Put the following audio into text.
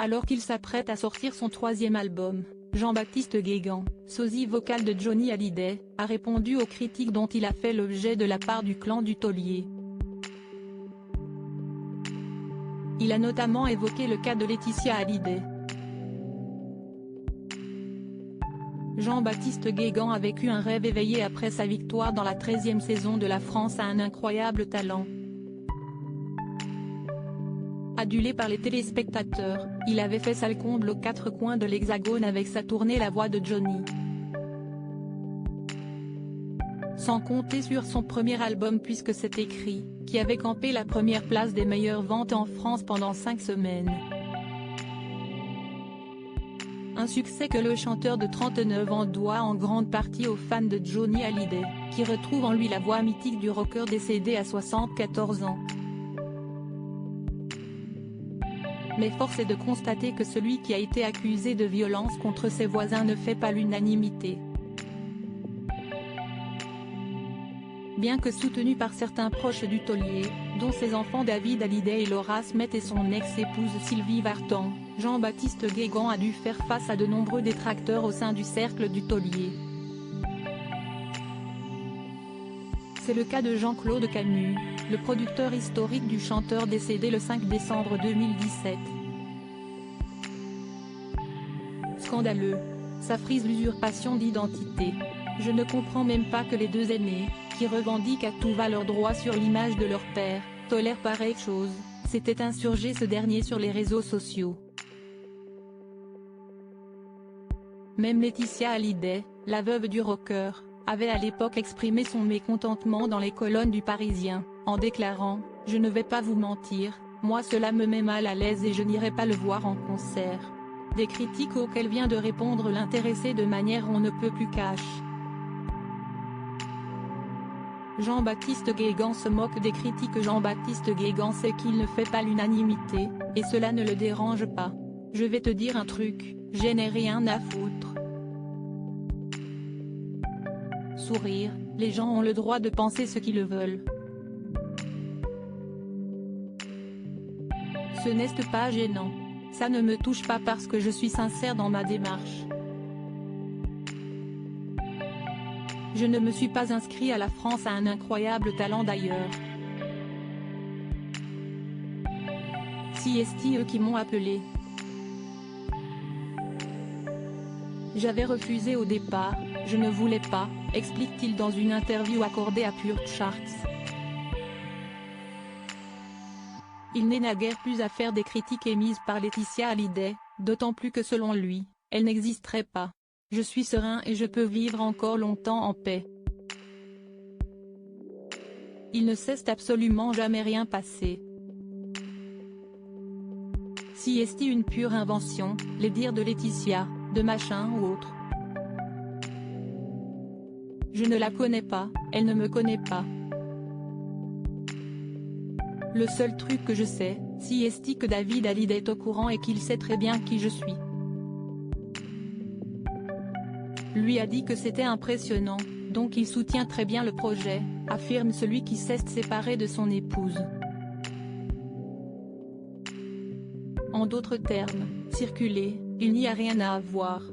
Alors qu'il s'apprête à sortir son troisième album, Jean-Baptiste Guégan, sosie vocal de Johnny Hallyday, a répondu aux critiques dont il a fait l'objet de la part du clan du taulier. Il a notamment évoqué le cas de Laetitia Hallyday. Jean-Baptiste Guégan a vécu un rêve éveillé après sa victoire dans la 13e saison de La France a un incroyable talent. Adulé par les téléspectateurs, il avait fait salle comble aux quatre coins de l'Hexagone avec sa tournée La Voix de Johnny. Sans compter sur son premier album puisque c'est écrit, qui avait campé la première place des meilleures ventes en France pendant 5 semaines. Un succès que le chanteur de 39 ans doit en grande partie aux fans de Johnny Hallyday, qui retrouvent en lui la voix mythique du rocker décédé à 74 ans. Mais force est de constater que celui qui a été accusé de violence contre ses voisins ne fait pas l'unanimité. Bien que soutenu par certains proches du taulier, dont ses enfants David Hallyday et Laura Smet et son ex-épouse Sylvie Vartan, Jean-Baptiste Guégan a dû faire face à de nombreux détracteurs au sein du cercle du taulier. C'est le cas de Jean-Claude Camus, le producteur historique du chanteur décédé le 5 décembre 2017. Scandaleux. Ça frise l'usurpation d'identité. Je ne comprends même pas que les deux aînés, qui revendiquent à tout va leur droit sur l'image de leur père, tolèrent pareille chose, s'était insurgé ce dernier sur les réseaux sociaux. Même Laetitia Hallyday, la veuve du rocker, avait à l'époque exprimé son mécontentement dans les colonnes du Parisien, en déclarant « Je ne vais pas vous mentir, moi cela me met mal à l'aise et je n'irai pas le voir en concert ». Des critiques auxquelles vient de répondre l'intéressé de manière on ne peut plus cash. Jean-Baptiste Guégan se moque des critiques. Jean-Baptiste Guégan sait qu'il ne fait pas l'unanimité, et cela ne le dérange pas. Je vais te dire un truc, j'en ai rien à foutre. Sourire, les gens ont le droit de penser ce qu'ils veulent. Ce n'est pas gênant. Ça ne me touche pas parce que je suis sincère dans ma démarche. Je ne me suis pas inscrit à La France a un incroyable talent d'ailleurs. Si est eux qui m'ont appelé. J'avais refusé au départ, je ne voulais pas, explique-t-il dans une interview accordée à Pure Charts. Il n'est naguère plus à faire des critiques émises par Laetitia Hallyday, d'autant plus que selon lui, elle n'existerait pas. Je suis serein et je peux vivre encore longtemps en paix. Il ne cesse absolument jamais rien passer. Si est une pure invention, les dires de Laetitia, de machin ou autre. Je ne la connais pas, elle ne me connaît pas. Le seul truc que je sais, si est que David Hallyday est au courant et qu'il sait très bien qui je suis. Lui a dit que c'était impressionnant, donc il soutient très bien le projet, affirme celui qui s'est séparé de son épouse. En d'autres termes, circuler, il n'y a rien à avoir.